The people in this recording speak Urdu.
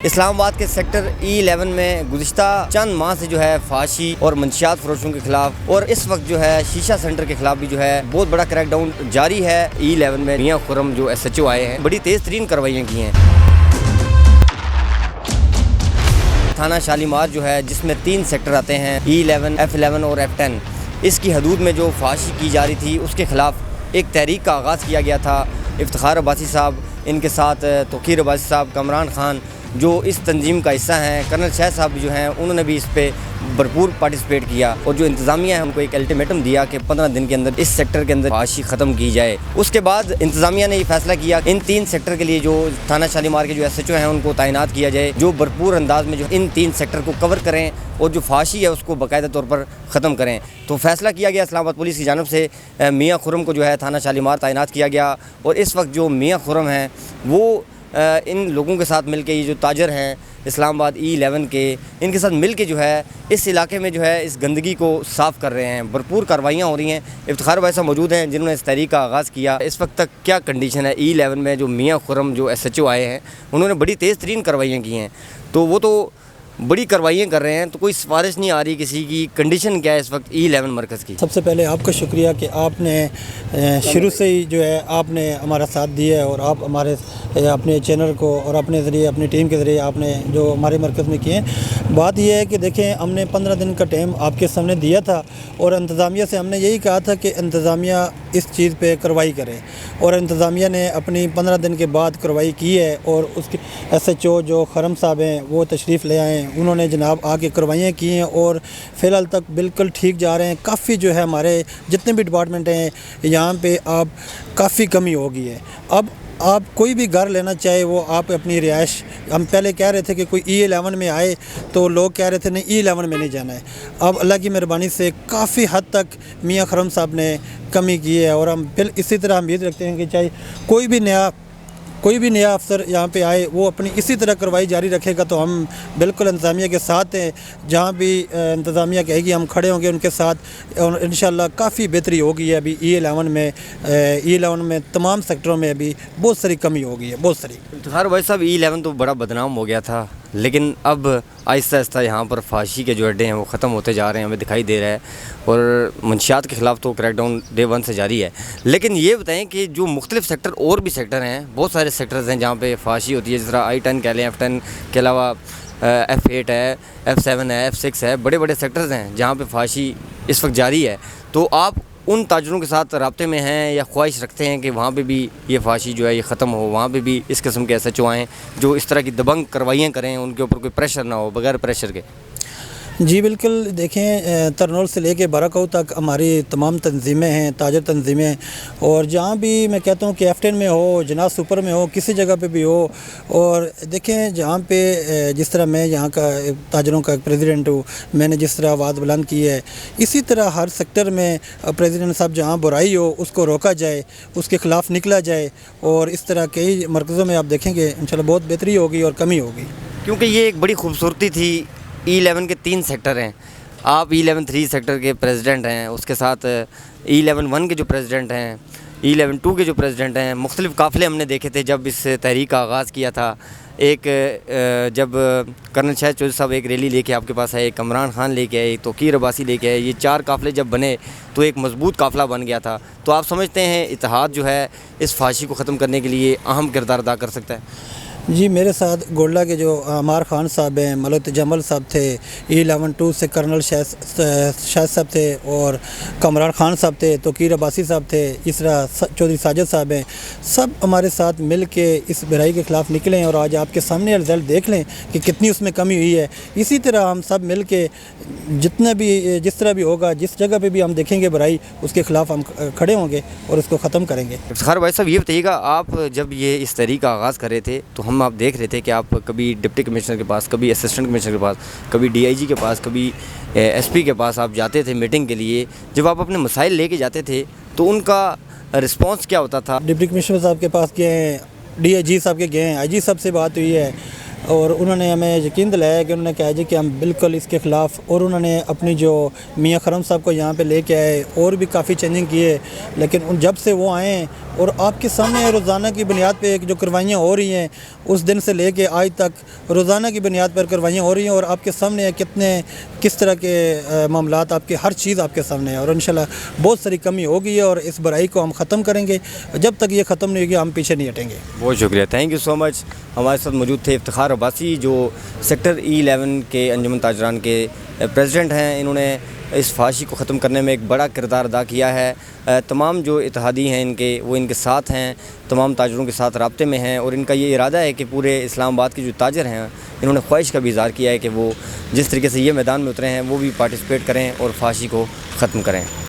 اسلام آباد کے سیکٹر E11 میں گزشتہ چند ماہ سے جو ہے فحاشی اور منشیات فروشوں کے خلاف اور اس وقت جو ہے شیشہ سینٹر کے خلاف بھی جو ہے بہت بڑا کریک ڈاؤن جاری ہے۔ E11 میں میاں خرم جو SHO آئے ہیں، بڑی تیز ترین کارروائیاں کی ہیں۔ تھانہ شالیمار جو ہے جس میں 3 سیکٹر آتے ہیں E11 F11 اور F10، اس کی حدود میں جو فحاشی کی جا رہی تھی اس کے خلاف ایک تحریک کا آغاز کیا گیا تھا۔ افتخار عباسی صاحب، ان کے ساتھ توقیر عباسی صاحب، کامران خان جو اس تنظیم کا حصہ ہیں، کرنل شاہ صاحب جو ہیں انہوں نے بھی اس پہ بھرپور پارٹیسپیٹ کیا، اور جو انتظامیہ ہے ان کو ایک الٹیمیٹم دیا کہ 15 دن کے اندر اس سیکٹر کے اندر فحاشی ختم کی جائے۔ اس کے بعد انتظامیہ نے یہ فیصلہ کیا ان 3 سیکٹر کے لیے جو تھانہ شالیمار کے جو SHO ہیں ان کو تعینات کیا جائے، جو بھرپور انداز میں جو ان 3 سیکٹر کو کور کریں اور جو فحاشی ہے اس کو باقاعدہ طور پر ختم کریں۔ تو فیصلہ کیا گیا اسلام آباد پولیس کی جانب سے، میاں خرم کو جو ہے تھانہ شالیمار تعینات کیا گیا، اور اس وقت جو میاں خرم ہیں وہ ان لوگوں کے ساتھ مل کے، یہ جو تاجر ہیں اسلام آباد E11 کے، ان کے ساتھ مل کے جو ہے اس علاقے میں جو ہے اس گندگی کو صاف کر رہے ہیں۔ بھرپور کارروائیاں ہو رہی ہیں۔ افتخار بھائی صاحب موجود ہیں جنہوں نے اس تحریک کا آغاز کیا۔ اس وقت تک کیا کنڈیشن ہے E11 میں؟ جو میاں خرم جو SHO آئے ہیں انہوں نے بڑی تیز ترین کارروائیاں کی ہیں، تو وہ تو بڑی کارروائیاں کر رہے ہیں، تو کوئی سفارش نہیں آ رہی کسی کی؟ کنڈیشن کیا ہے اس وقت E11 مرکز کی؟ سب سے پہلے آپ کا شکریہ کہ آپ نے شروع سے ہی جو ہے آپ نے ہمارا ساتھ دیا ہے، اور آپ ہمارے اپنے چینل کو اور اپنے ذریعے اپنی ٹیم کے ذریعے آپ نے جو ہمارے مرکز میں کیے ہیں۔ بات یہ ہے کہ دیکھیں، ہم نے 15 دن کا ٹائم آپ کے سامنے دیا تھا، اور انتظامیہ سے ہم نے یہی کہا تھا کہ انتظامیہ اس چیز پہ کارروائی کرے، اور انتظامیہ نے اپنی 15 دن کے بعد کارروائی کی ہے، اور اس کے SHO جو خرم صاحب ہیں وہ تشریف لے آئے ہیں، انہوں نے جناب آ کے کارروائیاں کی ہیں، اور فی الحال تک بالکل ٹھیک جا رہے ہیں۔ کافی جو ہے ہمارے جتنے بھی ڈپارٹمنٹ ہیں یہاں پہ اب کافی کمی ہو گئی ہے۔ اب آپ کوئی بھی گھر لینا چاہے وہ آپ اپنی رہائش، ہم پہلے کہہ رہے تھے کہ کوئی E11 میں آئے تو لوگ کہہ رہے تھے نہیں E11 میں نہیں جانا ہے۔ اب اللہ کی مہربانی سے کافی حد تک میاں خرم صاحب نے کمی کی ہے، اور ہم اسی طرح امید رکھتے ہیں کہ چاہے کوئی بھی نیا افسر یہاں پہ آئے وہ اپنی اسی طرح کارروائی جاری رکھے گا، تو ہم بالکل انتظامیہ کے ساتھ ہیں۔ جہاں بھی انتظامیہ کہے گی ہم کھڑے ہوں گے ان کے ساتھ، اور انشاءاللہ کافی بہتری ہوگی ہے۔ ابھی E11 میں تمام سیکٹروں میں ابھی بہت ساری کمی ہوگی ہے، بہت ساری۔ افتخار بھائی صاحب، E11 تو بڑا بدنام ہو گیا تھا، لیکن اب آہستہ آہستہ یہاں پر فحاشی کے جو اڈے ہیں وہ ختم ہوتے جا رہے ہیں، ہمیں دکھائی دے رہا ہے، اور منشیات کے خلاف تو کریک ڈاؤن Day 1 سے جاری ہے۔ لیکن یہ بتائیں کہ جو مختلف سیکٹر اور بھی سیکٹر ہیں، بہت سارے سیکٹرز ہیں جہاں پہ فحاشی ہوتی ہے، جس طرح I10 کہہ لیں، F10 کے علاوہ F8 ہے، F7 ہے، F6 ہے، بڑے بڑے سیکٹرز ہیں جہاں پہ فحاشی اس وقت جاری ہے۔ تو آپ ان تاجروں کے ساتھ رابطے میں ہیں یا خواہش رکھتے ہیں کہ وہاں پہ بھی یہ فحاشی جو ہے یہ ختم ہو، وہاں پہ بھی اس قسم کے SHO آئیں جو اس طرح کی دبنگ کارروائیاں کریں، ان کے اوپر کوئی پریشر نہ ہو، بغیر پریشر کے؟ جی بالکل، دیکھیں ترنول سے لے کے بارہکاؤ تک ہماری تمام تنظیمیں ہیں، تاجر تنظیمیں، اور جہاں بھی میں کہتا ہوں کہ F10 میں ہو، جناح سپر میں ہو، کسی جگہ پہ بھی ہو، اور دیکھیں جہاں پہ جس طرح میں یہاں کا تاجروں کا پریزیڈنٹ ہوں، میں نے جس طرح آواز بلند کی ہے، اسی طرح ہر سیکٹر میں پریزیڈنٹ صاحب جہاں برائی ہو اس کو روکا جائے، اس کے خلاف نکلا جائے، اور اس طرح کئی مرکزوں میں آپ دیکھیں گے انشاءاللہ بہت بہتری ہوگی اور کمی ہوگی۔ کیونکہ یہ ایک بڑی خوبصورتی تھی۔ E11 کے 3 سیکٹر ہیں، آپ E11 3 سیکٹر کے پریزیڈنٹ ہیں، اس کے ساتھ E11 1 کے جو پریزیڈنٹ ہیں، E11 2 کے جو پریزیڈنٹ ہیں۔ مختلف قافلے ہم نے دیکھے تھے جب اس تحریک کا آغاز کیا تھا۔ ایک جب کرنل شاہ چودھری صاحب ایک ریلی لے کے آپ کے پاس آئے، ایک کامران خان لے کے آئے، ایک توقیر عباسی لے کے آئے، یہ 4 قافلے جب بنے تو ایک مضبوط قافلہ بن گیا تھا۔ تو آپ سمجھتے ہیں اتحاد جو ہے اس فحاشی کو ختم کرنے کے لیے اہم کردار ادا کر سکتا ہے؟ جی، میرے ساتھ گولڈا کے جو عمار خان صاحب ہیں، ملک جمل صاحب تھے، E11 2 سے کرنل شاہ صاحب تھے، اور کامران خان صاحب تھے، توقیر عباسی صاحب تھے، اس طرح چودھری ساجد صاحب ہیں، سب ہمارے ساتھ مل کے اس برائی کے خلاف نکلیں، اور آج آپ کے سامنے رزلٹ دیکھ لیں کہ کتنی اس میں کمی ہوئی ہے۔ اسی طرح ہم سب مل کے جس طرح بھی ہوگا، جس جگہ پہ بھی ہم دیکھیں گے برائی، اس کے خلاف ہم کھڑے ہوں گے اور اس کو ختم کریں گے۔ افتخار بھائی صاحب، یہ بتائیے گا، آپ جب یہ اس تحریک کا آغاز کر رہے تھے تو آپ دیکھ رہے تھے کہ آپ کبھی ڈپٹی کمشنر کے پاس، کبھی اسسٹنٹ کمشنر کے پاس، کبھی DIG کے پاس، کبھی SP کے پاس آپ جاتے تھے میٹنگ کے لیے۔ جب آپ اپنے مسائل لے کے جاتے تھے تو ان کا رسپانس کیا ہوتا تھا؟ ڈپٹی کمشنر صاحب کے پاس گئے ہیں، DIG صاحب کے گئے ہیں، IG صاحب سے بات ہوئی ہے، اور انہوں نے ہمیں یقین دلایا کہ انہوں نے کہا جی کہ ہم بالکل اس کے خلاف، اور انہوں نے اپنی جو میاں خرم صاحب کو یہاں پہ لے کے آئے اور بھی کافی چینجنگ کیے، لیکن جب سے وہ آئے ہیں اور آپ کے سامنے روزانہ کی بنیاد پہ جو کروائیاں ہو رہی ہیں، اس دن سے لے کے آج تک روزانہ کی بنیاد پر کروائیاں ہو رہی ہیں، اور آپ کے سامنے کس طرح کے معاملات، آپ کے ہر چیز آپ کے سامنے ہے، اور انشاءاللہ بہت ساری کمی ہوگی ہے، اور اس برائی کو ہم ختم کریں گے۔ جب تک یہ ختم نہیں ہوگی ہم پیچھے نہیں ہٹیں گے۔ بہت شکریہ، تھینک یو سو مچ۔ ہمارے ساتھ موجود تھے افتخار عباسی، جو سیکٹر E11 کے انجمن تاجران کے پریزیڈنٹ ہیں۔ انہوں نے اس فحاشی کو ختم کرنے میں ایک بڑا کردار ادا کیا ہے۔ تمام جو اتحادی ہیں ان کے، وہ ان کے ساتھ ہیں، تمام تاجروں کے ساتھ رابطے میں ہیں، اور ان کا یہ ارادہ ہے کہ پورے اسلام آباد کے جو تاجر ہیں انہوں نے خواہش کا بھی اظہار کیا ہے کہ وہ جس طریقے سے یہ میدان میں اترے ہیں وہ بھی پارٹیسپیٹ کریں اور فحاشی کو ختم کریں۔